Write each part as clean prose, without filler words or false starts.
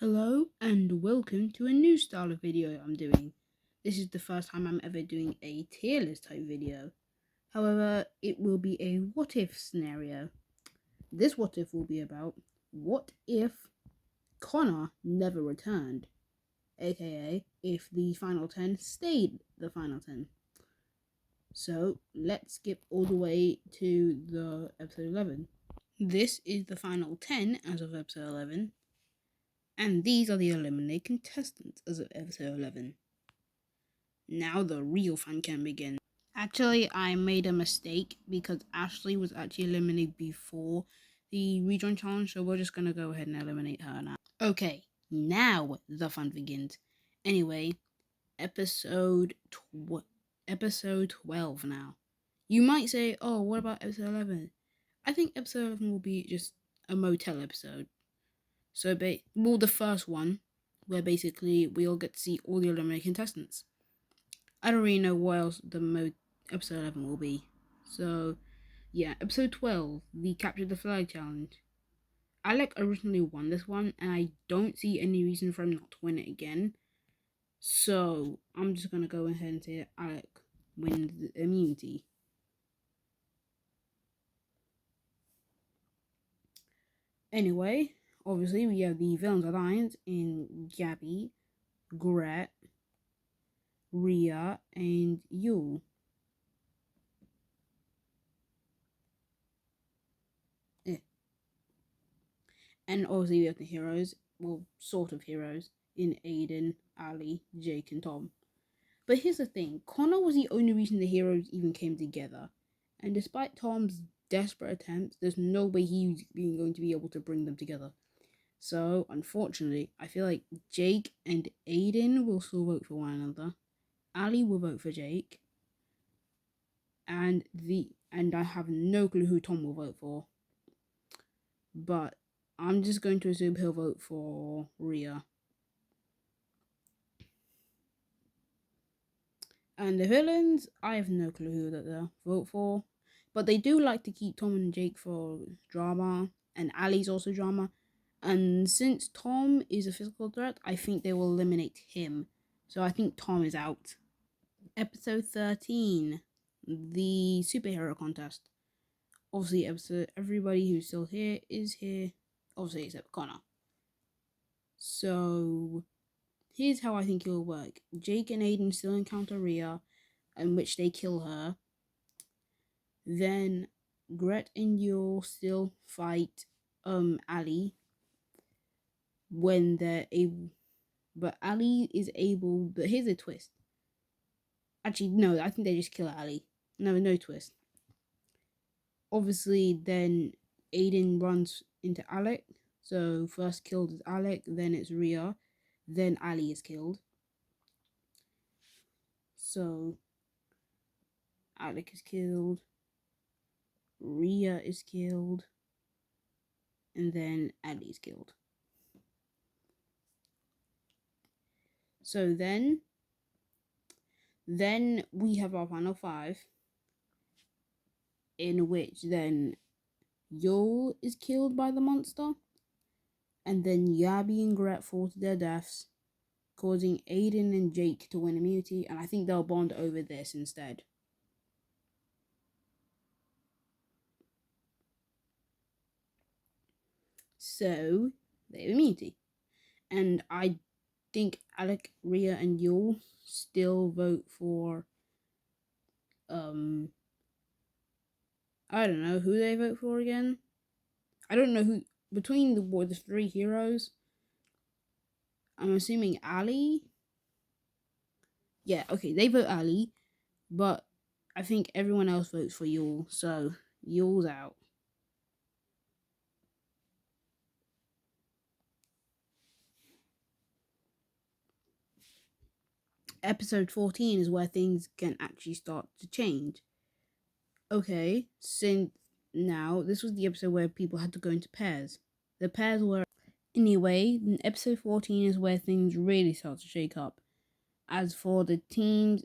Hello and welcome to a new style of video I'm doing. This is the first time I'm ever doing a tier list type video. However, it will be a what if scenario. This what if will be about what if Connor never returned, aka if the final 10 stayed the final 10. So let's skip all the way to the episode 11. This is the final 10 as of episode 11. And these are the eliminated contestants as of episode 11. Now the real fun can begin. Actually, I made a mistake because Ashley was actually eliminated before the rejoin challenge, so we're just gonna go ahead and eliminate her now. Okay, now the fun begins. Anyway, episode 12 now. You might say, oh, what about episode 11? I think episode 11 will be just a motel episode. So, the first one, where basically we all get to see all the eliminated contestants. I don't really know what else episode 11 will be. So, yeah, episode 12, the Capture the Flag Challenge. Alec originally won this one, and I don't see any reason for him not to win it again. So, I'm just gonna go ahead and say that Alec wins the immunity. Anyway, obviously, we have the Villains Alliance in Gabby, Gret, Rhea, and Yul. And obviously we have the heroes, well, sort of heroes, in Aiden, Ali, Jake, and Tom. But here's the thing, Connor was the only reason the heroes even came together. And despite Tom's desperate attempts, there's no way he's going to be able to bring them together. So, unfortunately, I feel like Jake and Aiden will still vote for one another. Ali will vote for Jake. And I have no clue who Tom will vote for. But I'm just going to assume he'll vote for Rhea. And the villains, I have no clue who that they'll vote for. But they do like to keep Tom and Jake for drama. And Ali's also drama. And since Tom is a physical threat, I think they will eliminate him. So I think Tom is out. Episode 13. The superhero contest. Obviously, everybody who's still here is here. Obviously, except Connor. So, here's how I think it will work. Jake and Aiden still encounter Rhea, in which they kill her. Then Gret and Yul still fight Ali when they're able, but Ali is able. But here's a twist. Actually, no, I think they just kill Ali. No twist. Obviously, then Aiden runs into Alec. So first killed is Alec, then it's Rhea, then Ali is killed. So Alec is killed, Rhea is killed, and then Ali is killed. So then we have our final 5, in which then Yul is killed by the monster, and then Yabi and Gret fall to their deaths, causing Aiden and Jake to win immunity, and I think they'll bond over this instead. So they have immunity. And I think Alec, Rhea, and Yul still vote for I don't know who they vote for again. I don't know who between the 3 heroes. I'm assuming Ali. Yeah, okay, they vote Ali, but I think everyone else votes for Yul, so Yul's out. Episode 14 is where things can actually start to change. Okay, since now, this was the episode where people had to go into pairs. The pairs were... Anyway, episode 14 is where things really start to shake up. As for the teams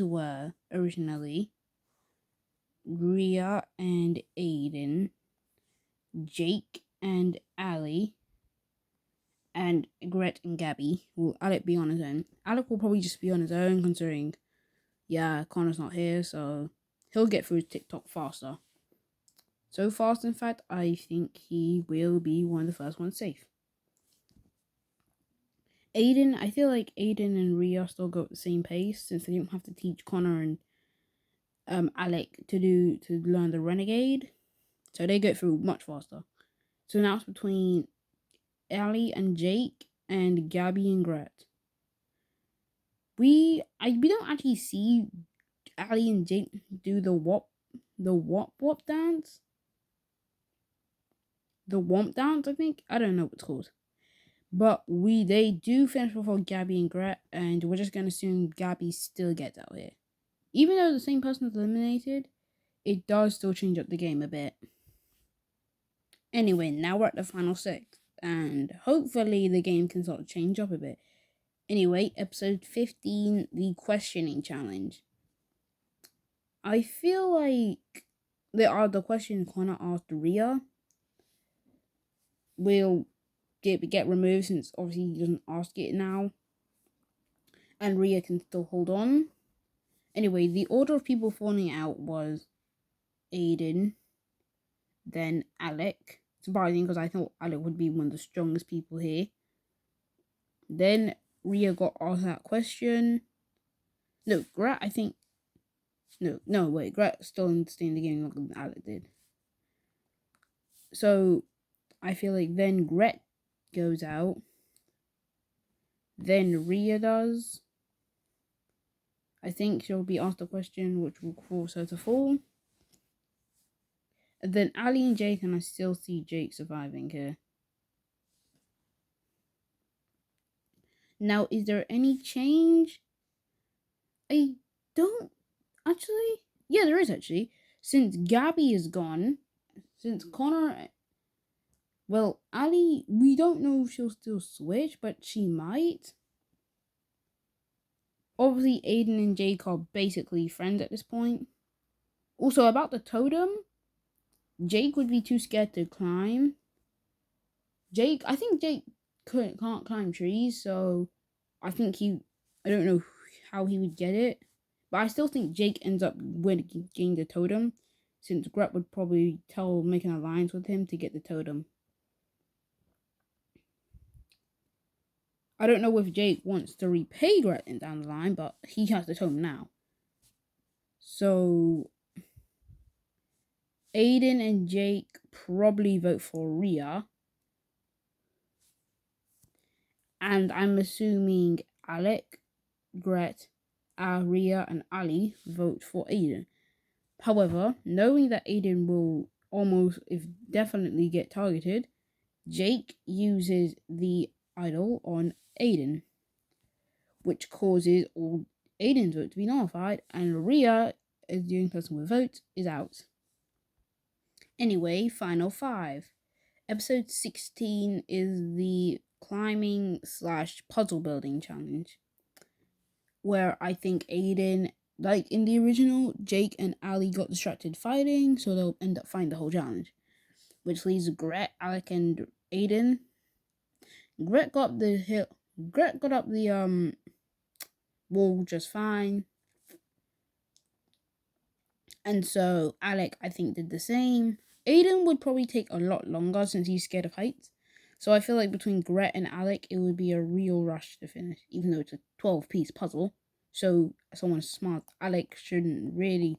were originally Rhea and Aiden, Jake and Ali, and Gret and Gabby. Will Alec be on his own? Alec will probably just be on his own, considering, yeah, Connor's not here, so he'll get through TikTok faster. So fast, in fact, I think he will be one of the first ones safe. Aiden, I feel like Aiden and Rhea still go at the same pace since they don't have to teach Connor and Alec to learn the Renegade, so they go through much faster. So now it's between Ali and Jake and Gabby and Gret. We don't actually see Ali and Jake do the wop dance. The womp dance, I think. I don't know what it's called. But they do finish before Gabby and Gret, and we're just gonna assume Gabby still gets out here. Even though the same person is eliminated, it does still change up the game a bit. Anyway, now we're at the final 6, and hopefully the game can sort of change up a bit. Anyway, episode 15, the questioning challenge. I feel like the question Connor asked Rhea will get removed, since obviously he doesn't ask it now, and Rhea can still hold on. Anyway, the order of people falling out was Aiden, then Alec. Surprising, because I thought Alec would be one of the strongest people here. Then Rhea got asked that question. No, Gret, I think. No, wait, Gret still didn't stay in the game longer than Alec did. So I feel like then Gret goes out. Then Rhea does. I think she'll be asked a question which will force her to fall. And then Ali and Jake, and I still see Jake surviving here. Now, is there any change? I don't actually. Yeah, there is actually. Since Gabby is gone, since Connor. Well, Ali, we don't know if she'll still switch, but she might. Obviously, Aiden and Jake are basically friends at this point. Also, about the totem, Jake would be too scared to climb. I think Jake can't climb trees, so I think I don't know how he would get it. But I still think Jake ends up getting the totem, since Gret would probably make an alliance with him to get the totem. I don't know if Jake wants to repay Gret down the line, but he has the totem now. So Aiden and Jake probably vote for Rhea. And I'm assuming Alec, Gret, Rhea, and Ali vote for Aiden. However, knowing that Aiden will almost, if definitely, get targeted, Jake uses the idol on Aiden, which causes all Aiden's vote to be nullified, and Rhea, as the only person with votes, is out. Anyway, final 5. Episode 16 is the climbing / puzzle building challenge, where I think Aiden, like in the original, Jake and Ali got distracted fighting, so they'll end up fighting the whole challenge, which leaves Gret, Alec, and Aiden. Gret got up the wall just fine, and so Alec, I think, did the same. Aiden would probably take a lot longer since he's scared of heights. So I feel like between Gret and Alec, it would be a real rush to finish, even though it's a 12-piece puzzle. So someone smart, Alec, shouldn't really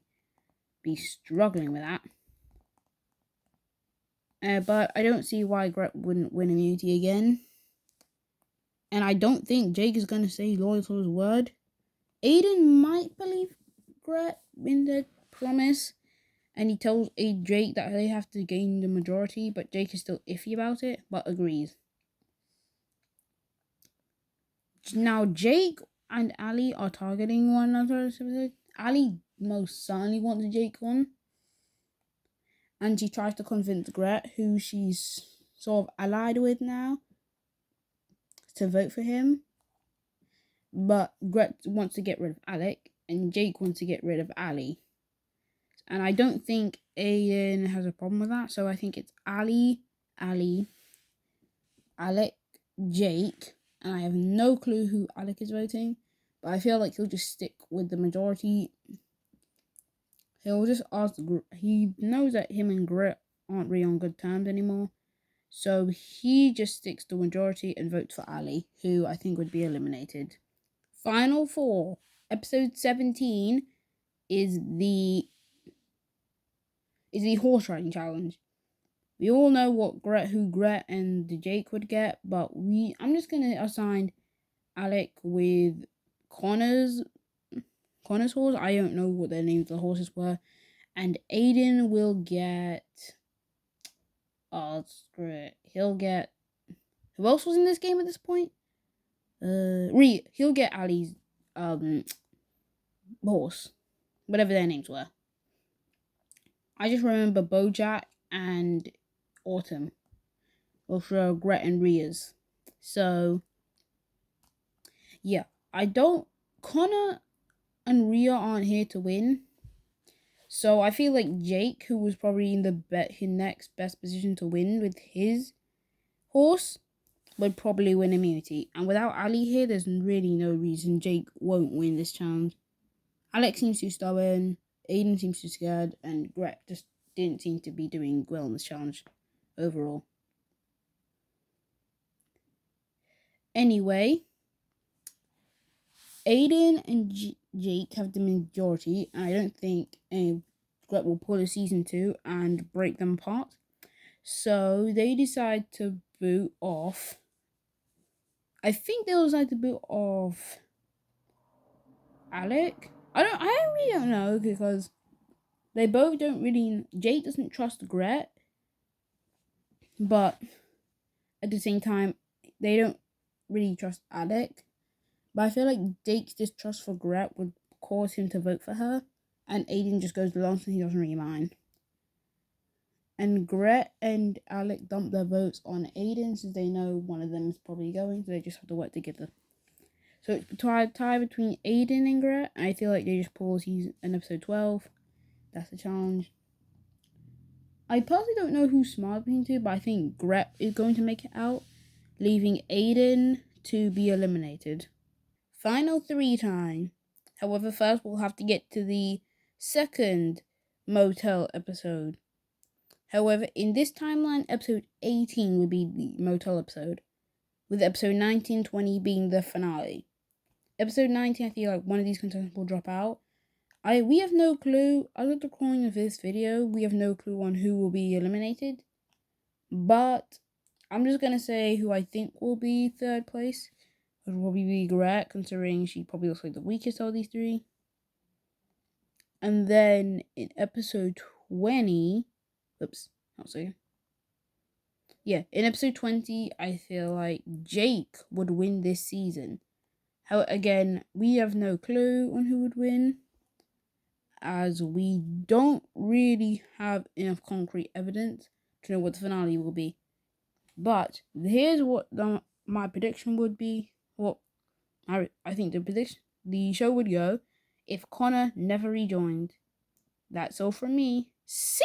be struggling with that. But I don't see why Gret wouldn't win immunity again. And I don't think Jake is going to stay loyal to his word. Aiden might believe Gret in the promise, and he tells Jake that they have to gain the majority, but Jake is still iffy about it, but agrees. Now, Jake and Ali are targeting one another this episode. Ali most certainly wants Jake on, and she tries to convince Gret, who she's sort of allied with now, to vote for him. But Gret wants to get rid of Alec, and Jake wants to get rid of Ali. And I don't think Aiden has a problem with that, so I think it's Ali, Alec, Jake, and I have no clue who Alec is voting, but I feel like he'll just stick with the majority. He'll just ask. He knows that him and Grit aren't really on good terms anymore, so he just sticks to majority and votes for Ali, who I think would be eliminated. Final four. Episode 17 is the horse riding challenge. We all know who Gret and Jake would get, but I'm just gonna assign Alec with Connor's horse. I don't know what their names of the horses were. And Aiden will get screw it. He'll get who else was in this game at this point? He'll get Ali's horse. Whatever their names were. I just remember Bojack and Autumn. Or for Gret and Ria's. So yeah. Connor and Ria aren't here to win. So I feel like Jake, who was probably in his next best position to win with his horse, would probably win immunity. And without Ali here, there's really no reason Jake won't win this challenge. Alex seems too stubborn, Aiden seems too scared, and Gret just didn't seem to be doing well in this challenge overall. Anyway, Aiden and Jake have the majority, and I don't think Gret will pull a season 2 and break them apart. So they decide to boot off. I think they'll decide to boot off Alec. I really don't know, because they both don't really. Jake doesn't trust Gret, but at the same time, they don't really trust Alec. But I feel like Jake's distrust for Gret would cause him to vote for her, and Aiden just goes along so he doesn't really mind. And Gret and Alec dump their votes on Aiden since they know one of them is probably going, so they just have to work together. So it's a tie between Aiden and Gret, and I feel like they just pull season in episode 12. That's the challenge. I personally don't know who's smart between two, but I think Gret is going to make it out, leaving Aiden to be eliminated. Final 3 time. However, first we'll have to get to the second motel episode. However, in this timeline, episode 18 will be the motel episode, with episode 19, 20 being the finale. Episode 19, I feel like one of these contestants will drop out. We have no clue. As of the recording of this video, we have no clue on who will be eliminated. But I'm just gonna say who I think will be third place. It will probably be Gret, considering she probably looks like the weakest of these 3. And then in episode 20, in episode 20, I feel like Jake would win this season. Again, we have no clue on who would win, as we don't really have enough concrete evidence to know what the finale will be. But here's what my prediction would be. What I think the show would go if Connor never rejoined. That's all from me. See